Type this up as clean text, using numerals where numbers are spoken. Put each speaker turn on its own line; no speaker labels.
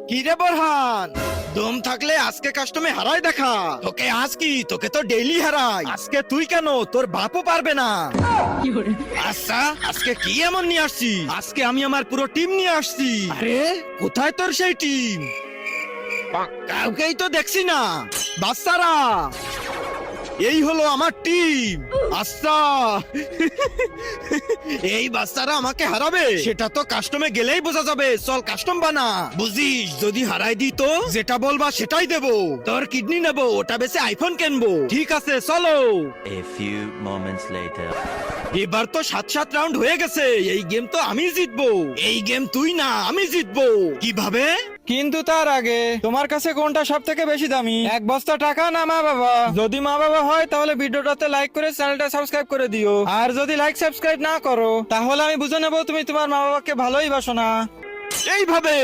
কি রে বোরহান, দম থাকলে আজকে কাস্টমে হারাই দেখা। তোকে আজ কি, তোকে তো ডেইলি হারাই। আজকে তুই কেন, তোর বাপও পারবে না। আচ্ছা আজকে কি এমন নিয়ে আসছি? আজকে আমি আমার পুরো টিম নিয়ে আসছি। আরে কোথায় তোর সেই টিম? কাউকেই তো দেখছি না। বাচ্চারা, এই হলো আমার টিম। আচ্ছা এই বাচ্চারা আমাকে হারাবে সেটা তো কাস্টমে গেলেই বোঝা যাবে। চল কাস্টম বানা, বুঝিস? যদি হারাই দিই তো যেটা বলবা সেটাই দেবো। তোর কিডনি নেবো, ওটা বেশি আইফোন কিনবো। ঠিক আছে চলো।
A few moments later.
এবার তো 7 রাউন্ড হয়ে গেছে। এই গেম তো আমি জিতবো। এই গেম তুই না, আমি জিতবো। কিভাবে?
কিন্তু তার আগে তোমার কাছে কোনটা সব থেকে বেশি দামি, এক বস্তা টাকা না মা বাবা? যদি মা বাবা হয় তাহলে ভিডিওটাতে লাইক করে চ্যানেলটা সাবস্ক্রাইব করে দিও। আর যদি লাইক সাবস্ক্রাইব না করো তাহলে আমি বুঝে নেবো তুমি তোমার মা বাবাকে ভালোই বাসো না।
এইভাবে